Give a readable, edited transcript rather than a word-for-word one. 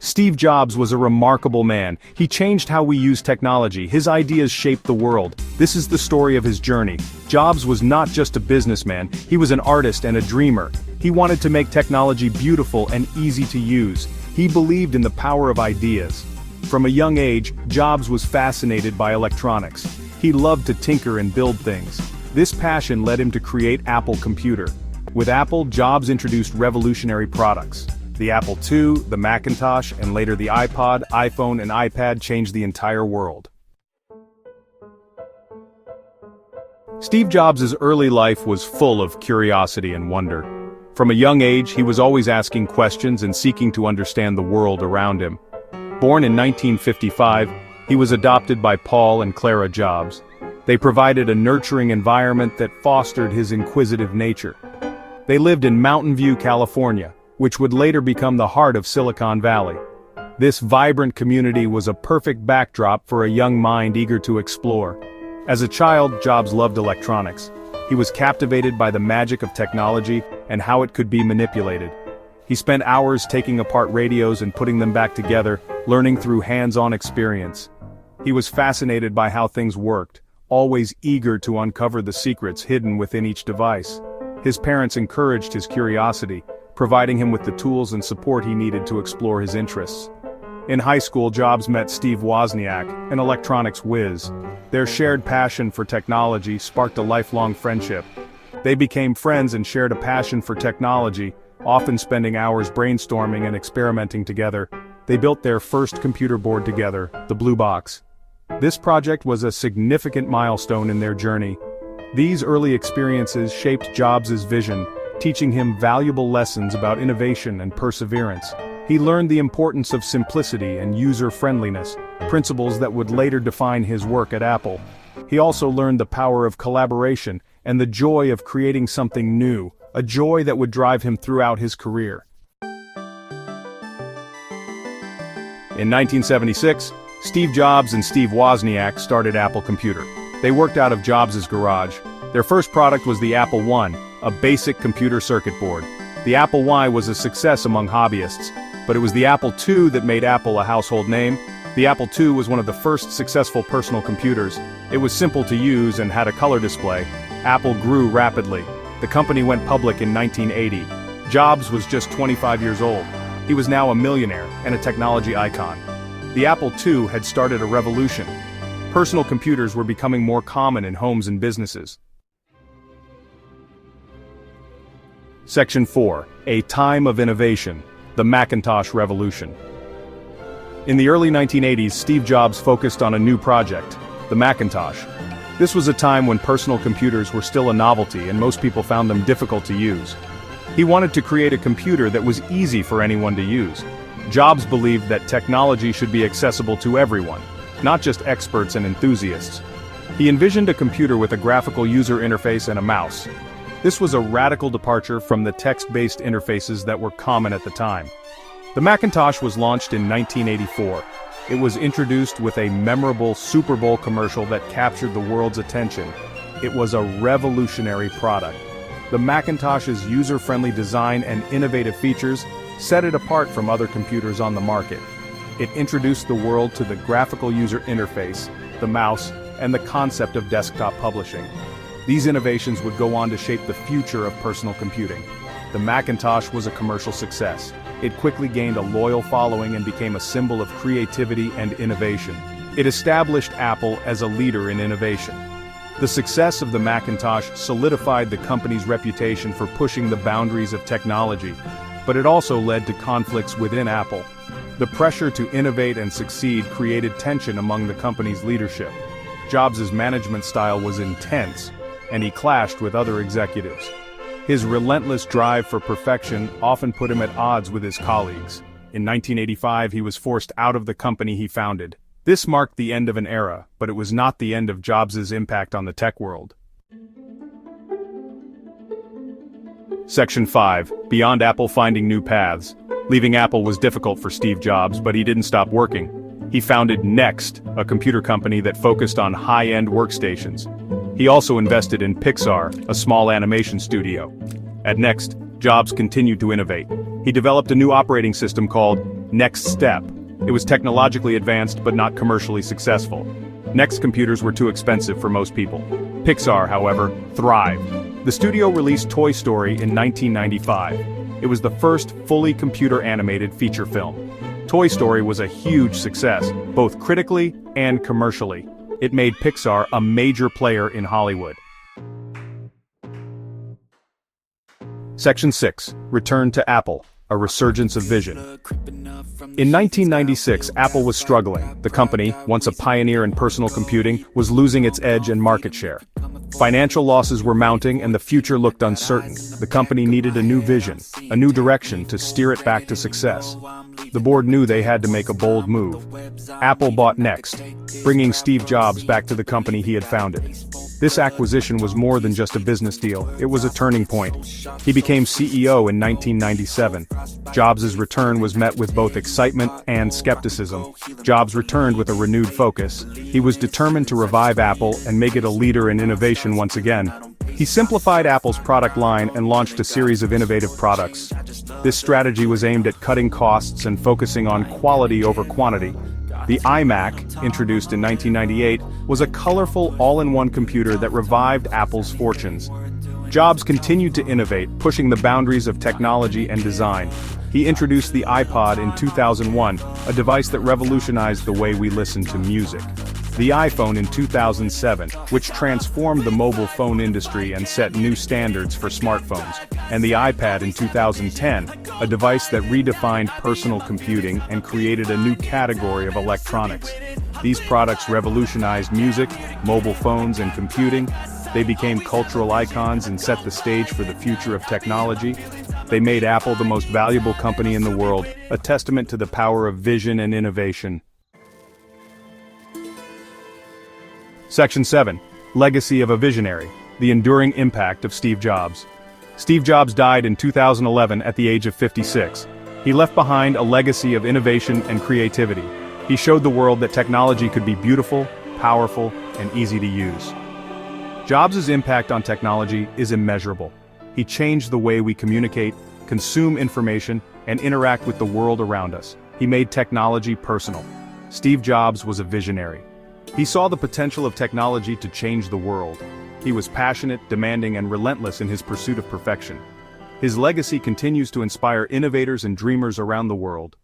Steve Jobs was a remarkable man. He changed how we use technology. His ideas shaped the world. This is the story of his journey. Jobs was not just a businessman, he was an artist and a dreamer. He wanted to make technology beautiful and easy to use. He believed in the power of ideas. From a young age, Jobs was fascinated by electronics. He loved to tinker and build things. This passion led him to create Apple Computer. With Apple, Jobs introduced revolutionary products. The Apple II, the Macintosh, and later the iPod, iPhone, and iPad changed the entire world. Steve Jobs' early life was full of curiosity and wonder. From a young age, he was always asking questions and seeking to understand the world around him. Born in 1955, he was adopted by Paul and Clara Jobs. They provided a nurturing environment that fostered his inquisitive nature. They lived in Mountain View, California, which would later become the heart of Silicon Valley. This vibrant community was a perfect backdrop for a young mind eager to explore. As a child, Jobs loved electronics. He was captivated by the magic of technology and how it could be manipulated. He spent hours taking apart radios and putting them back together, learning through hands-on experience. He was fascinated by how things worked, always eager to uncover the secrets hidden within each device. His parents encouraged his curiosity, providing him with the tools and support he needed to explore his interests. In high school, Jobs met Steve Wozniak, an electronics whiz. Their shared passion for technology sparked a lifelong friendship. They became friends and shared a passion for technology, often spending hours brainstorming and experimenting together. They built their first computer board together, the Blue Box. This project was a significant milestone in their journey. These early experiences shaped Jobs' vision, teaching him valuable lessons about innovation and perseverance. He learned the importance of simplicity and user-friendliness, principles that would later define his work at Apple. He also learned the power of collaboration and the joy of creating something new, a joy that would drive him throughout his career. In 1976, Steve Jobs and Steve Wozniak started Apple Computer. They worked out of Jobs' garage. Their first product was the Apple I, a basic computer circuit board. The Apple I was a success among hobbyists, but it was the Apple II that made Apple a household name. The Apple II was one of the first successful personal computers. It was simple to use and had a color display. Apple grew rapidly. The company went public in 1980. Jobs was just 25 years old. He was now a millionaire and a technology icon. The Apple II had started a revolution. Personal computers were becoming more common in homes and businesses. Section 4. A Time of Innovation. The Macintosh Revolution. In the early 1980s, Steve Jobs focused on a new project, the Macintosh. This was a time when personal computers were still a novelty and most people found them difficult to use. He wanted to create a computer that was easy for anyone to use. Jobs believed that technology should be accessible to everyone, not just experts and enthusiasts. He envisioned a computer with a graphical user interface and a mouse. This was a radical departure from the text-based interfaces that were common at the time. The Macintosh was launched in 1984. It was introduced with a memorable Super Bowl commercial that captured the world's attention. It was a revolutionary product. The Macintosh's user-friendly design and innovative features set it apart from other computers on the market. It introduced the world to the graphical user interface, the mouse, and the concept of desktop publishing. These innovations would go on to shape the future of personal computing. The Macintosh was a commercial success. It quickly gained a loyal following and became a symbol of creativity and innovation. It established Apple as a leader in innovation. The success of the Macintosh solidified the company's reputation for pushing the boundaries of technology, but it also led to conflicts within Apple. The pressure to innovate and succeed created tension among the company's leadership. Jobs' management style was intense, and he clashed with other executives. His relentless drive for perfection often put him at odds with his colleagues. In 1985, he was forced out of the company he founded. This marked the end of an era, but it was not the end of Jobs' impact on the tech world. Section 5. Beyond Apple finding new paths. Leaving Apple was difficult for Steve Jobs, but he didn't stop working. He founded Next, a computer company that focused on high-end workstations. He also invested in Pixar, a small animation studio. At Next, Jobs continued to innovate. He developed a new operating system called Next step. It was technologically advanced but not commercially successful. Next, computers were too expensive for most people. Pixar, however, thrived. The studio released Toy Story in 1995. It was the first fully computer-animated feature film. Toy Story was a huge success, both critically and commercially. It made Pixar a major player in Hollywood. Section 6. Return to Apple, a resurgence of vision. In 1996, Apple was struggling. The company, once a pioneer in personal computing, was losing its edge and market share. Financial losses were mounting and the future looked uncertain. The company needed a new vision, a new direction to steer it back to success. The board knew they had to make a bold move. Apple bought Next, bringing Steve Jobs back to the company he had founded. This acquisition was more than just a business deal, it was a turning point. He became CEO in 1997. Jobs' return was met with both excitement and skepticism. Jobs returned with a renewed focus. He was determined to revive Apple and make it a leader in innovation once again. He simplified Apple's product line and launched a series of innovative products. This strategy was aimed at cutting costs and focusing on quality over quantity. The iMac, introduced in 1998, was a colorful all-in-one computer that revived Apple's fortunes. Jobs continued to innovate, pushing the boundaries of technology and design. He introduced the iPod in 2001, a device that revolutionized the way we listen to music. The iPhone in 2007, which transformed the mobile phone industry and set new standards for smartphones. And the iPad in 2010, a device that redefined personal computing and created a new category of electronics. These products revolutionized music, mobile phones, and computing. They became cultural icons and set the stage for the future of technology. They made Apple the most valuable company in the world, a testament to the power of vision and innovation. Section 7. Legacy of a Visionary, the enduring impact of Steve Jobs. Steve Jobs died in 2011 at the age of 56. He left behind a legacy of innovation and creativity. He showed the world that technology could be beautiful, powerful, and easy to use. Jobs' impact on technology is immeasurable. He changed the way we communicate, consume information, and interact with the world around us. He made technology personal. Steve Jobs was a visionary. He saw the potential of technology to change the world. He was passionate, demanding, and relentless in his pursuit of perfection. His legacy continues to inspire innovators and dreamers around the world.